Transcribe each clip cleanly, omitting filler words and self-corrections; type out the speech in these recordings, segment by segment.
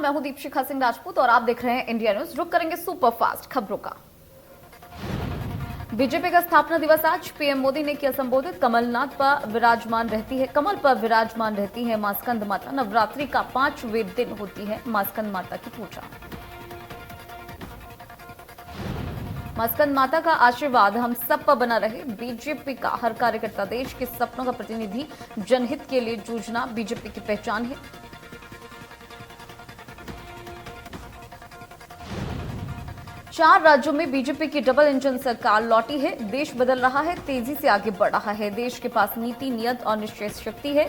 मैं हूं दीपशिखा सिंह राजपूत और आप देख रहे हैं इंडिया न्यूज। रुक करेंगे सुपरफास्ट खबरों का। बीजेपी का स्थापना दिवस आज। पीएम मोदी ने किया संबोधित। कमल पर विराजमान रहती है मां स्कंद माता। नवरात्रि का 5वें दिन होती है मां स्कंद माता की पूजा। मां स्कंद माता का आशीर्वाद हम सब पर बना रहे। बीजेपी का हर कार्यकर्ता देश के सपनों का प्रतिनिधि। जनहित के लिए जूझना बीजेपी की पहचान है। चार राज्यों में बीजेपी की डबल इंजन सरकार लौटी है। देश बदल रहा है, तेजी से आगे बढ़ रहा है। देश के पास नीति, नियत और निश्चय शक्ति है।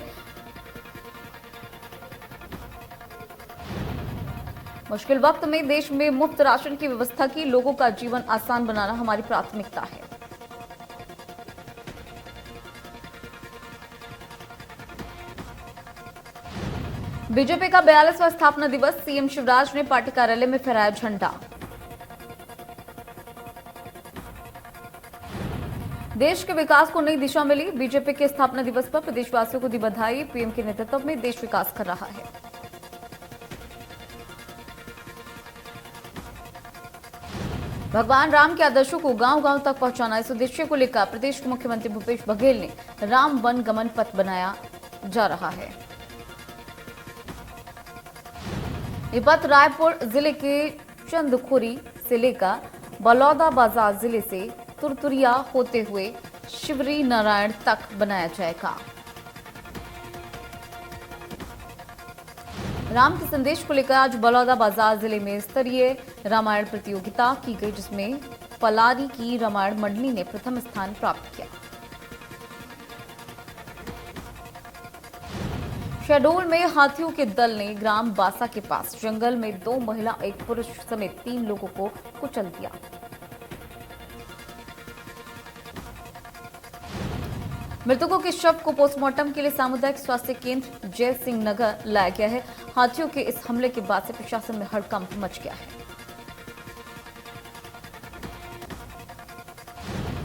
मुश्किल वक्त में देश में मुफ्त राशन की व्यवस्था की। लोगों का जीवन आसान बनाना हमारी प्राथमिकता है। बीजेपी का 42वां स्थापना दिवस। सीएम शिवराज ने पार्टी कार्यालय में फहराया झंडा। देश के विकास को नई दिशा मिली। बीजेपी के स्थापना दिवस पर प्रदेशवासियों को दी बधाई। पीएम के नेतृत्व में देश विकास कर रहा है। भगवान राम के आदर्शों को गांव-गांव तक पहुंचाना, इस उद्देश्य को लेकर प्रदेश के मुख्यमंत्री भूपेश बघेल ने राम वन गमन पथ बनाया जा रहा है। ये पथ रायपुर जिले के चंदखुरी से लेकर बलौदाबाजार जिले से तुरतुरिया होते हुए शिवरी नारायण तक बनाया जाएगा। राम के संदेश को लेकर आज बलौदाबाजार जिले में स्तरीय रामायण प्रतियोगिता की गई, जिसमें पलारी की रामायण मंडली ने प्रथम स्थान प्राप्त किया। शहडोल में हाथियों के दल ने ग्राम बासा के पास जंगल में 2 महिला, 1 पुरुष समेत 3 लोगों को कुचल दिया। मृतकों के शव को पोस्टमार्टम के लिए सामुदायिक स्वास्थ्य केंद्र जय सिंह नगर लाया गया है। हाथियों के इस हमले के बाद से प्रशासन में हड़कंप मच गया है।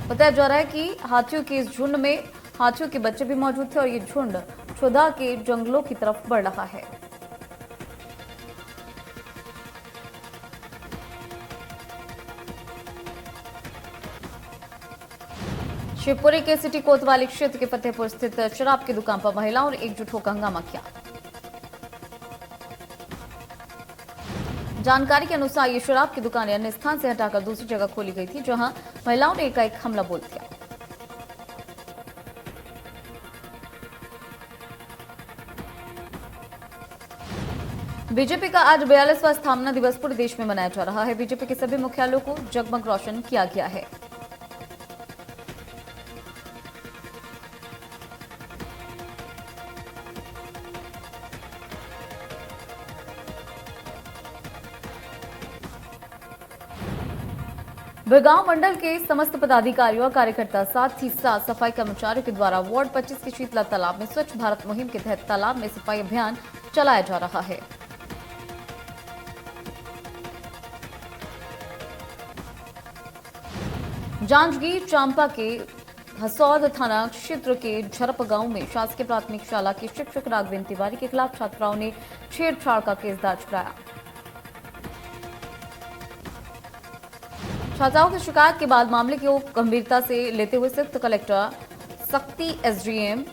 बताया जा रहा है कि हाथियों के इस झुंड में हाथियों के बच्चे भी मौजूद थे और ये झुंड छोदा के जंगलों की तरफ बढ़ रहा है। शिवपुरी के सिटी कोतवाली क्षेत्र के फतेहपुर स्थित शराब की दुकान पर महिलाओं ने एकजुट होकर हंगामा किया। जानकारी के अनुसार ये शराब की दुकान अन्य स्थान से हटाकर दूसरी जगह खोली गई थी, जहां महिलाओं ने एकाएक हमला बोल दिया। बीजेपी का आज 42वां स्थापना दिवस पूरे देश में मनाया जा रहा है। बीजेपी के सभी मुख्यालयों को जगमग रोशन किया गया है। बिरगांव मंडल के समस्त पदाधिकारियों और कार्यकर्ता, साथ ही साथ सफाई कर्मचारियों के द्वारा वार्ड 25 के शीतला तालाब में स्वच्छ भारत मुहिम के तहत तालाब में सफाई अभियान चलाया जा रहा है। जांजगीर चांपा के हसौद थाना क्षेत्र के झरप गांव में शासकीय प्राथमिक शाला के शिक्षक राघवेंद्र तिवारी के खिलाफ छात्राओं ने छेड़छाड़ का केस दर्ज कराया। छात्राओं की शिकायत के बाद मामले को गंभीरता से लेते हुए संयुक्त कलेक्टर, सक्ती एसडीएम,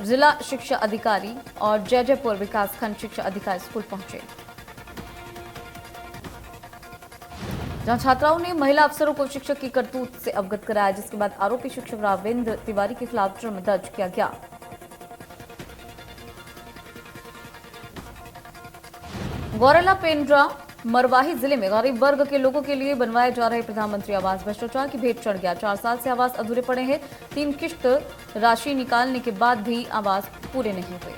जिला शिक्षा अधिकारी और जयजयपुर विकासखंड शिक्षा अधिकारी स्कूल पहुंचे, जहां छात्राओं ने महिला अफसरों को शिक्षक की करतूत से अवगत कराया, जिसके बाद आरोपी शिक्षक राघवेंद्र तिवारी के खिलाफ जुर्म दर्ज किया गया। गौरेला पेंड्रा मरवाही जिले में गरीब वर्ग के लोगों के लिए बनवाए जा रहे प्रधानमंत्री आवास भ्रष्टाचार की भेंट चढ़ गया। 4 साल से आवास अधूरे पड़े हैं। 3 किश्त राशि निकालने के बाद भी आवास पूरे नहीं हुए।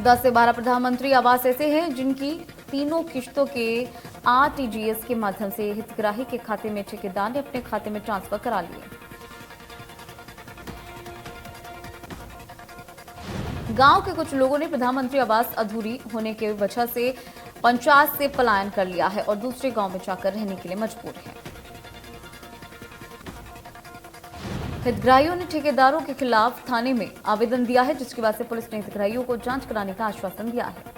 10 से 12 प्रधानमंत्री आवास ऐसे हैं जिनकी तीनों किश्तों के आरटीजीएस के माध्यम से हितग्राही के खाते में ठेकेदार ने अपने खाते में ट्रांसफर करा लिए। गांव के कुछ लोगों ने प्रधानमंत्री आवास अधूरी होने की वजह से पंचायत से पलायन कर लिया है और दूसरे गांव में जाकर रहने के लिए मजबूर है। हितग्राहियों ने ठेकेदारों के खिलाफ थाने में आवेदन दिया है, जिसके बाद से पुलिस ने हितग्राहियों को जांच कराने का आश्वासन दिया है।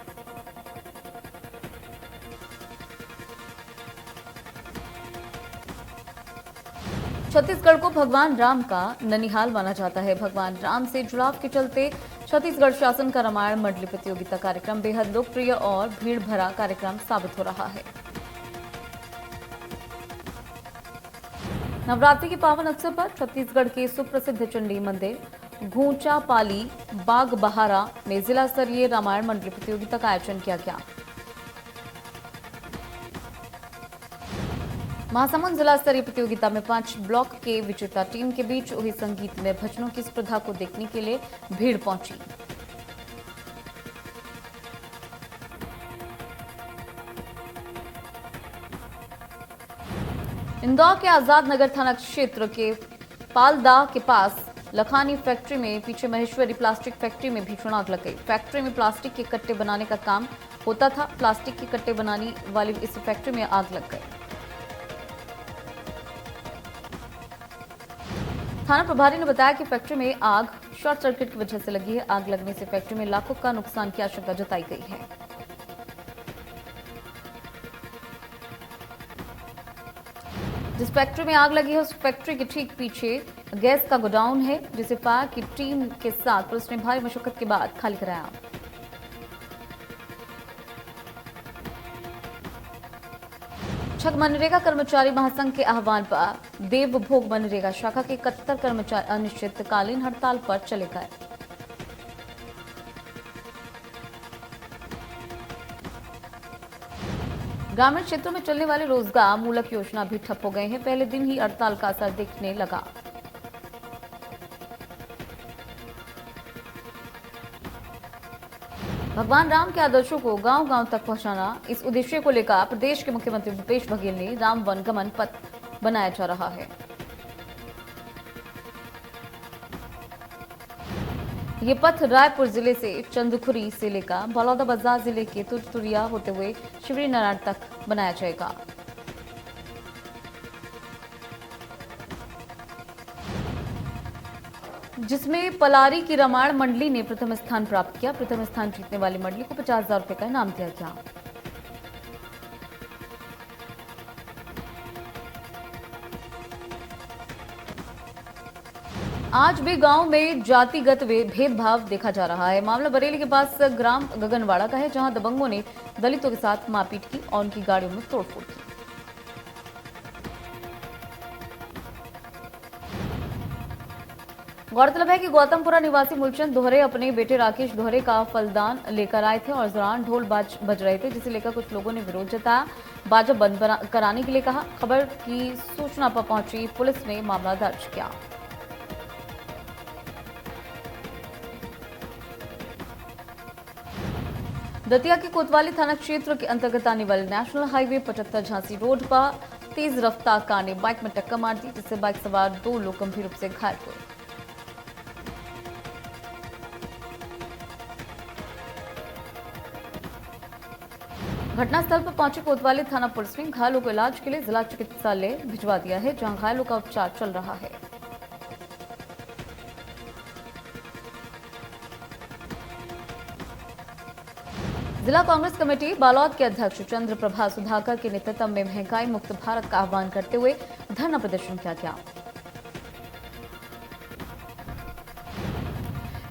छत्तीसगढ़ को भगवान राम का ननिहाल माना जाता है। भगवान राम से जुड़ाव के चलते छत्तीसगढ़ शासन का रामायण मंडली प्रतियोगिता कार्यक्रम बेहद लोकप्रिय और भीड़ भरा कार्यक्रम साबित हो रहा है। नवरात्रि के पावन अवसर पर छत्तीसगढ़ के सुप्रसिद्ध चंडी मंदिर घूंचापाली बाग बहारा में जिला स्तरीय रामायण मंडली प्रतियोगिता का आयोजन किया गया। महासमुंद जिला स्तरीय प्रतियोगिता में 5 ब्लॉक के विजेता टीम के बीच हुई संगीतमय भजनों की स्पर्धा को देखने के लिए भीड़ पहुंची। इंदौर के आजाद नगर थाना क्षेत्र के पालदा के पास लखानी फैक्ट्री में पीछे महेश्वरी प्लास्टिक फैक्ट्री में भीषण आग लग गई। फैक्ट्री में प्लास्टिक के कट्टे बनाने का काम होता था। प्लास्टिक के कट्टे बनाने वाली इस फैक्ट्री में आग लग गई। थाना प्रभारी ने बताया कि फैक्ट्री में आग शॉर्ट सर्किट की वजह से लगी है। आग लगने से फैक्ट्री में लाखों का नुकसान की आशंका जताई गई है। जिस फैक्ट्री में आग लगी है उस फैक्ट्री के ठीक पीछे गैस का गोडाउन है, जिसे फायर की टीम के साथ पुलिस ने भारी मशक्कत के बाद खाली कराया। छठ मनरेगा कर्मचारी महासंघ के आह्वान पर देवभोग मनरेगा शाखा के 71 कर्मचारी अनिश्चितकालीन हड़ताल पर चले गए। ग्रामीण क्षेत्रों में चलने वाले रोजगार मूलक योजना भी ठप हो गए हैं। पहले दिन ही हड़ताल का असर दिखने लगा। भगवान राम के आदर्शों को गांव-गांव तक पहुंचाना, इस उद्देश्य को लेकर प्रदेश के मुख्यमंत्री भूपेश बघेल ने राम वन गमन पथ बनाया जा रहा है। ये पथ रायपुर जिले से चंदखुरी से लेकर बलौदाबाजार जिले के तुरतुरिया होते हुए शिवरी नारायण तक बनाया जाएगा। जिसमें पलारी की रामायण मंडली ने प्रथम स्थान प्राप्त किया। प्रथम स्थान जीतने वाली मंडली को 50,000 रुपए का इनाम दिया गया। आज भी गांव में जातिगत भेदभाव देखा जा रहा है। मामला बरेली के पास ग्राम गगनवाड़ा का है, जहां दबंगों ने दलितों के साथ मारपीट की और उनकी गाड़ियों में तोड़फोड़ की। गौरतलब है कि गौतमपुरा निवासी मूलचंद दोहरे अपने बेटे राकेश दोहरे का फलदान लेकर आए थे और इस दौरान ढोल बज रहे थे, जिसे लेकर कुछ लोगों ने विरोध जताया। बाजा बंद कराने के लिए कहा। खबर की सूचना पर पहुंची पुलिस ने मामला दर्ज किया। दतिया के कोतवाली थाना क्षेत्र के अंतर्गत आने वाले नेशनल हाईवे 75 झांसी रोड पर तेज रफ्तार कार ने बाइक में टक्कर मार दी, जिससे बाइक सवार 2 लोग गंभीर रूप से घायल हुए। घटनास्थल पर पहुंचे कोतवाली थाना पुलिस ने घायलों को इलाज के लिए जिला चिकित्सालय भिजवा दिया है, जहां घायलों का उपचार चल रहा है। जिला कांग्रेस कमेटी बालोद के अध्यक्ष चंद्रप्रभा सुधाकर के नेतृत्व में महंगाई मुक्त भारत का आह्वान करते हुए धरना प्रदर्शन किया गया।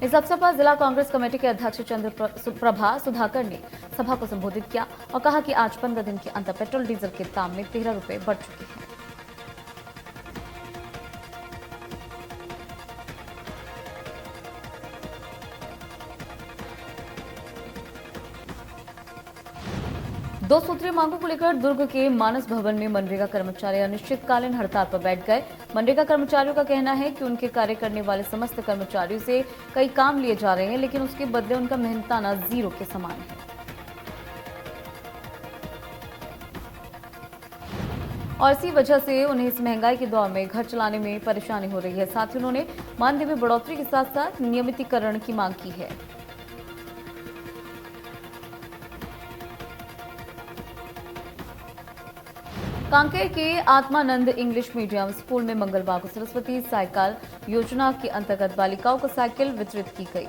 इस अवसर पर जिला कांग्रेस कमेटी के अध्यक्ष चंद्रप्रभा सुधाकर ने सभा को संबोधित किया और कहा कि आज 15 दिन के अंदर पेट्रोल डीजल के दाम में 13 रुपए बढ़ चुके हैं। दो सूत्रीय मांगों को लेकर दुर्ग के मानस भवन में मनरेगा कर्मचारी अनिश्चितकालीन हड़ताल पर बैठ गए। मनरेगा कर्मचारियों का कहना है कि उनके कार्य करने वाले समस्त कर्मचारियों से कई काम लिए जा रहे हैं, लेकिन उसके बदले उनका मेहनताना जीरो के समान है। और इसी वजह से उन्हें इस महंगाई के दौर में घर चलाने में परेशानी हो रही है। साथ ही उन्होंने मानदेय में बढ़ोतरी के साथ साथ नियमितीकरण की मांग की है। कांकेर के आत्मानंद इंग्लिश मीडियम स्कूल में मंगलवार को सरस्वती साइकिल योजना के अंतर्गत बालिकाओं को साइकिल वितरित की गई।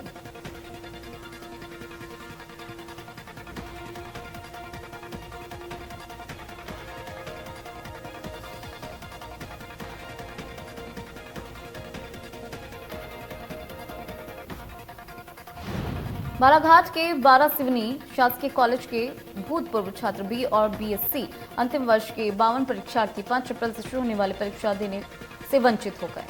बालाघाट के बारासिवनी शासकीय कॉलेज के भूतपूर्व छात्र बी और बीएससी अंतिम वर्ष के 52 परीक्षार्थी 5 अप्रैल से शुरू होने वाली परीक्षा देने से वंचित हो गए।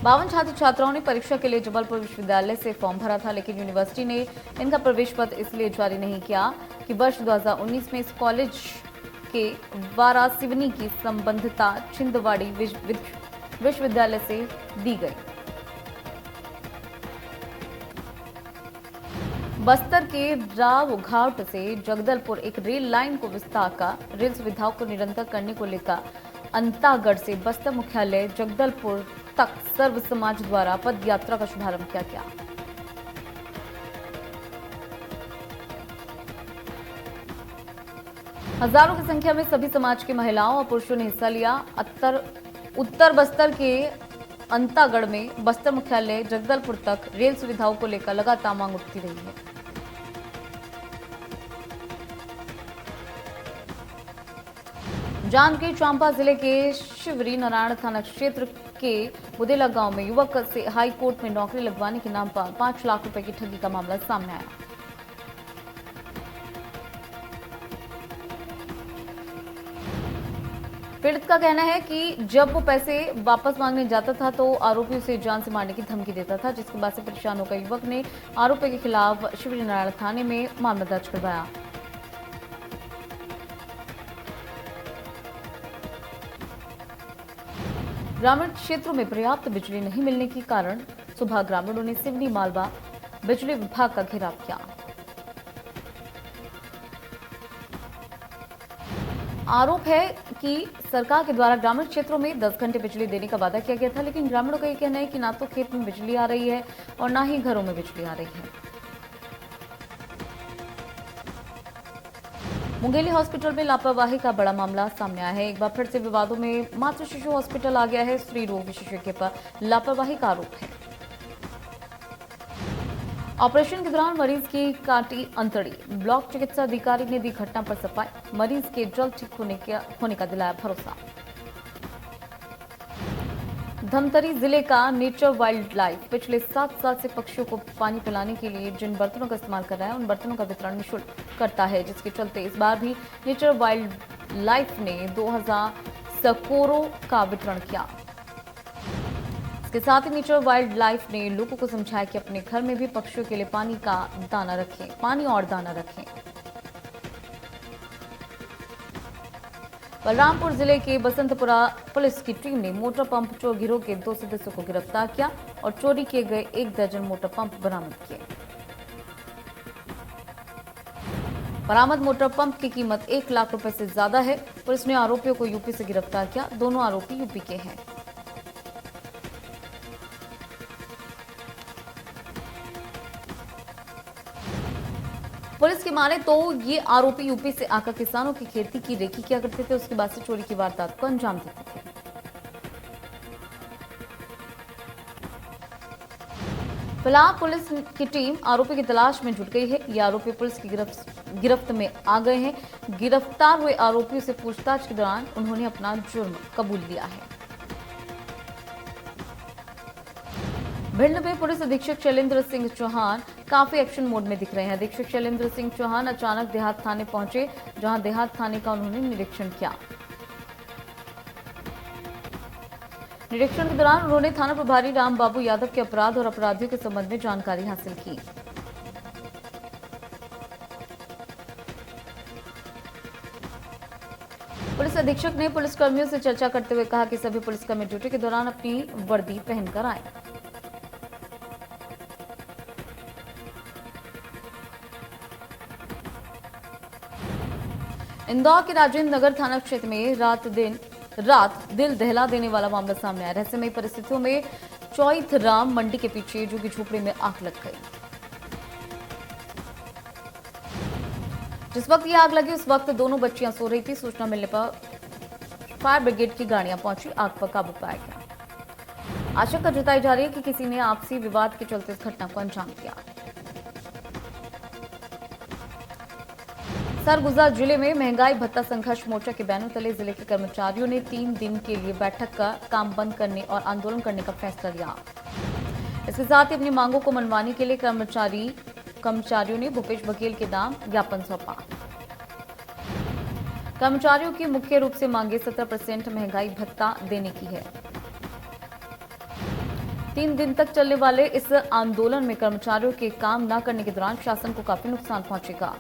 52 छात्र छात्राओं ने परीक्षा के लिए जबलपुर विश्वविद्यालय से फॉर्म भरा था, लेकिन यूनिवर्सिटी ने इनका प्रवेश पत्र इसलिए जारी नहीं किया कि वर्ष 2019 में इस कॉलेज के बारासिवनी की संबद्धता छिंदवाड़ी विश्वविद्यालय से दी गई। बस्तर के रावघाट से जगदलपुर एक रेल लाइन को विस्तार का रेल सुविधाओं को निरंतर करने को लेकर अंतागढ़ से बस्तर मुख्यालय जगदलपुर तक सर्व समाज द्वारा पद यात्रा का शुभारंभ किया गया। हजारों की संख्या में सभी समाज की महिलाओं और पुरुषों ने हिस्सा लिया। उत्तर बस्तर के अंतागढ़ में बस्तर मुख्यालय जगदलपुर तक रेल सुविधाओं को लेकर लगातार मांग उठती रही है। जांजगीर चांपा जिले के शिवरी नारायण थाना क्षेत्र के बुदेला गांव में युवक से हाई कोर्ट में नौकरी लगवाने के नाम पर 5 लाख रुपए की ठगी का मामला सामने आया। पीड़ित का कहना है कि जब वो पैसे वापस मांगने जाता था तो आरोपी उसे जान से मारने की धमकी देता था, जिसके बाद से परेशान होकर युवक ने आरोपी के खिलाफ शिवरी नारायण थाने में मामला दर्ज करवाया। ग्रामीण क्षेत्रों में पर्याप्त बिजली नहीं मिलने के कारण सुबह ग्रामीणों ने सिवनी मालवा बिजली विभाग का घेराव किया। आरोप है कि सरकार के द्वारा ग्रामीण क्षेत्रों में 10 घंटे बिजली देने का वादा किया गया था, लेकिन ग्रामीणों का यह कहना है कि ना तो खेत में बिजली आ रही है और ना ही घरों में बिजली आ रही है। मुंगेली हॉस्पिटल में लापरवाही का बड़ा मामला सामने आया है। एक बार फिर से विवादों में मातृ शिशु हॉस्पिटल आ गया है। स्त्री रोग विशेषज्ञ पर लापरवाही का आरोप है। ऑपरेशन के दौरान मरीज की काटी अंतड़ी, ब्लॉक चिकित्सा अधिकारी ने दी घटना पर सफाई, मरीज के जल्द ठीक होने का दिलाया भरोसा। धमतरी जिले का नेचर वाइल्ड लाइफ पिछले 7 साल से पक्षियों को पानी पिलाने के लिए जिन बर्तनों का इस्तेमाल कर रहा है उन बर्तनों का वितरण निःशुल्क करता है, जिसके चलते इस बार भी नेचर वाइल्ड लाइफ ने 2000 सकोरों का वितरण किया। इसके साथ ही नेचर वाइल्ड लाइफ ने लोगों को समझाया कि अपने घर में भी पक्षियों के लिए पानी और दाना रखें। बलरामपुर जिले के बसंतपुरा पुलिस की टीम ने मोटर पंप चोर गिरोह के 2 सदस्यों को गिरफ्तार किया और चोरी किए गए 1 दर्जन मोटर पंप बरामद किए। बरामद मोटर पंप की कीमत 1 लाख रुपए से ज्यादा है। पुलिस ने आरोपियों को यूपी से गिरफ्तार किया। दोनों आरोपी यूपी के हैं। पुलिस की माने तो ये आरोपी यूपी से आकर किसानों की खेती की रेकी किया करते थे, उसके बाद से चोरी की वारदात को अंजाम देते थे। फिलहाल पुलिस की टीम आरोपी की तलाश में जुट गई है। ये आरोपी पुलिस की गिरफ्त में आ गए हैं। गिरफ्तार हुए आरोपियों से पूछताछ के दौरान उन्होंने अपना जुर्म कबूल लिया है। भिंड में पुलिस अधीक्षक शैलेंद्र सिंह चौहान काफी एक्शन मोड में दिख रहे हैं। अधीक्षक शैलेंद्र सिंह चौहान अचानक देहात थाने पहुंचे, जहां देहात थाने का उन्होंने निरीक्षण किया। निरीक्षण के दौरान उन्होंने थाना प्रभारी राम बाबू यादव के अपराध और अपराधियों के संबंध में जानकारी हासिल की। पुलिस अधीक्षक ने पुलिसकर्मियों से चर्चा करते हुए कहा कि सभी पुलिसकर्मी ड्यूटी के दौरान अपनी वर्दी पहनकर आए। इंदौर के राजेंद्र नगर थाना क्षेत्र में रात दिल दहला देने वाला मामला सामने आया। रहस्यमयी परिस्थितियों में चौइथराम मंडी के पीछे जो कि झोपड़ी में आग लग गई। जिस वक्त ये आग लगी उस वक्त दोनों बच्चियां सो रही थी। सूचना मिलने पर फायर ब्रिगेड की गाड़ियां पहुंची, आग पर काबू पाया गया। आशंका जताई जा रही है कि किसी ने आपसी विवाद के चलते इस घटना को अंजाम दिया। सरगुजा जिले में महंगाई भत्ता संघर्ष मोर्चा के बैनर तले जिले के कर्मचारियों ने 3 दिन के लिए बैठक का काम बंद करने और आंदोलन करने का फैसला लिया। इसके साथ ही अपनी मांगों को मनवाने के लिए कर्मचारियों ने भूपेश बघेल के नाम ज्ञापन सौंपा। कर्मचारियों की मुख्य रूप से मांगे 17% महंगाई भत्ता देने की है। 3 दिन तक चलने वाले इस आंदोलन में कर्मचारियों के काम न करने के दौरान शासन को काफी नुकसान पहुंचेगा।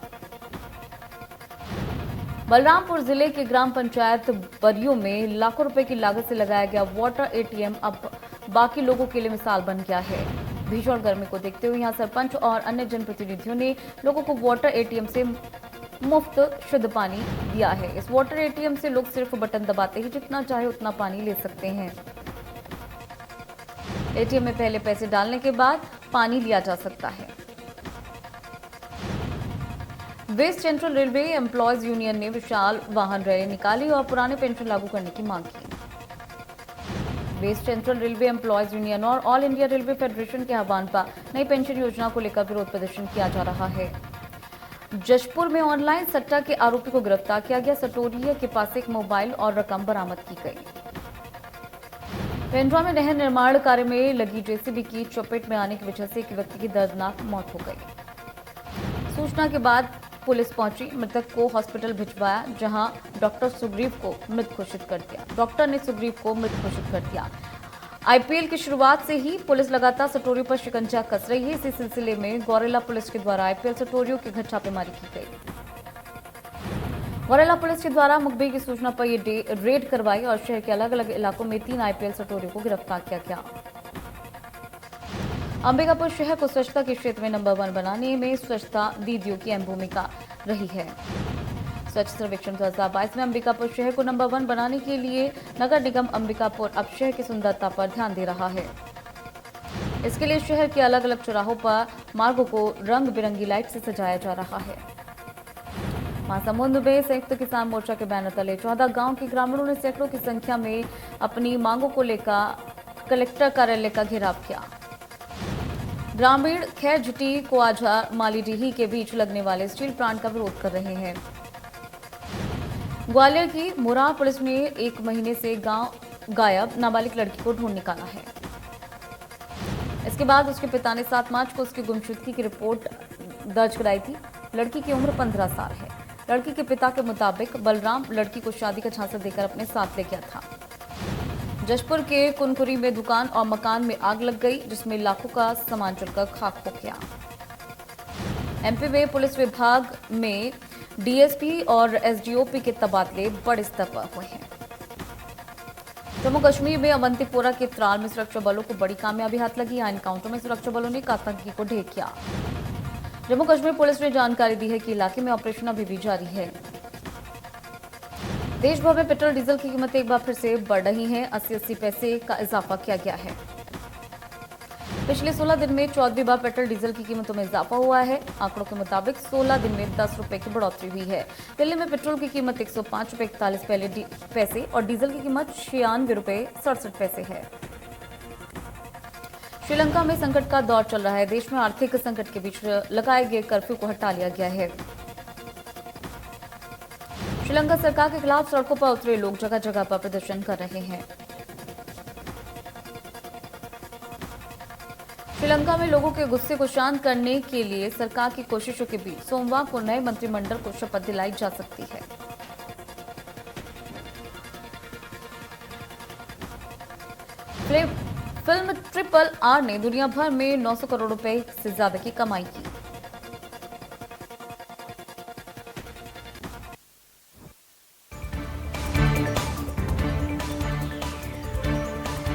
बलरामपुर जिले के ग्राम पंचायत बरियों में लाखों रुपए की लागत से लगाया गया वाटर एटीएम अब बाकी लोगों के लिए मिसाल बन गया है। भीषण गर्मी को देखते हुए यहां सरपंच और अन्य जनप्रतिनिधियों ने लोगों को वाटर एटीएम से मुफ्त शुद्ध पानी दिया है। इस वाटर एटीएम से लोग सिर्फ बटन दबाते ही जितना चाहे उतना पानी ले सकते हैं। एटीएम में पहले पैसे डालने के बाद पानी लिया जा सकता है। West Central Railway Employees Union ने विशाल वाहन रैली निकाली और पुराने पेंशन लागू करने की मांग की। West Central Railway Employees Union और ऑल इंडिया रेलवे फेडरेशन के आह्वान पर नई पेंशन योजना को लेकर विरोध प्रदर्शन किया जा रहा है। जशपुर में ऑनलाइन सट्टा के आरोपी को गिरफ्तार किया गया। सटोरिया के पास एक मोबाइल और रकम बरामद की गई। पेंड्रा में नहर निर्माण कार्य में लगी जेसीबी की चपेट में आने की वजह से एक व्यक्ति की दर्दनाक मौत हो गई। सूचना के बाद पुलिस पहुंची, मृतक को हॉस्पिटल भिजवाया, जहां डॉक्टर सुग्रीव को मृत घोषित कर दिया। डॉक्टर ने सुग्रीव को मृत घोषित कर दिया। आईपीएल की शुरुआत से ही पुलिस लगातार सटोरियों पर शिकंजा कस रही है। इसी सिलसिले में गौरेला पुलिस के द्वारा आईपीएल सटोरियों के घर छापेमारी की गई। गौरेला पुलिस के द्वारा मुखबिर की सूचना पर यह रेड करवाई और शहर के अलग अलग इलाकों में 3 आईपीएल सटोरियों को गिरफ्तार किया गया। अंबिकापुर शहर को स्वच्छता के क्षेत्र में नंबर 1 बनाने में स्वच्छता दीदियों की अहम भूमिका रही है। स्वच्छ सर्वेक्षण 2022 में अंबिकापुर शहर को नंबर 1 बनाने के लिए नगर निगम अंबिकापुर अब शहर की सुंदरता पर ध्यान दे रहा है। इसके लिए शहर के अलग अलग चौराहों पर मार्गों को रंग बिरंगी लाइट से सजाया जा रहा है। महासमुंद में संयुक्त किसान मोर्चा के बैनर तले 14 गांव के ग्रामीणों ने सैकड़ों की संख्या में अपनी मांगों को लेकर कलेक्टर कार्यालय का घेराव किया। ग्रामीण खैरझटी कोआझा मालीडीही के बीच लगने वाले स्टील प्लांट का विरोध कर रहे हैं। ग्वालियर की मुरा पुलिस ने 1 महीने से गायब नाबालिग लड़की को ढूंढ निकाला है। इसके बाद उसके पिता ने 7 मार्च को उसकी गुमशुदगी की रिपोर्ट दर्ज कराई थी। लड़की की उम्र 15 साल है। लड़की के पिता के मुताबिक बलराम लड़की को शादी का झांसा देकर अपने साथ ले गया था। जशपुर के कुनकुरी में दुकान और मकान में आग लग गई, जिसमें लाखों का सामान जलकर खाक हो गया। एमपी में पुलिस विभाग में डीएसपी और एसडीओपी के तबादले बड़े स्तर पर हुए हैं। जम्मू कश्मीर में अवंतीपोरा के त्राल में सुरक्षा बलों को बड़ी कामयाबी हाथ लगी। यहाँ एनकाउंटर में सुरक्षा बलों ने एक आतंकी को ढेर किया। जम्मू कश्मीर पुलिस ने जानकारी दी है कि इलाके में ऑपरेशन अभी भी जारी है। देश भर में पेट्रोल डीजल की कीमतें एक बार फिर से बढ़ रही हैं। 80-80 पैसे का इजाफा किया गया है। पिछले 16 दिन में 14वीं बार पेट्रोल डीजल की कीमतों में इजाफा हुआ है। आंकड़ों के मुताबिक 16 दिन में 10 रुपए की बढ़ोतरी हुई है। दिल्ली में पेट्रोल की कीमत 105 रुपए 41 पैसे और डीजल की कीमत 96 रुपए 67 पैसे है। श्रीलंका में संकट का दौर चल रहा है। देश में आर्थिक संकट के बीच लगाए गए कर्फ्यू को हटा लिया गया है। श्रीलंका सरकार के खिलाफ सड़कों पर उतरे लोग जगह जगह पर प्रदर्शन कर रहे हैं। श्रीलंका में लोगों के गुस्से को शांत करने के लिए सरकार की कोशिशों के बीच सोमवार को नए मंत्रिमंडल को शपथ दिलाई जा सकती है। फिल्म RRR ने दुनिया भर में 900 करोड़ रुपए से ज्यादा की कमाई की।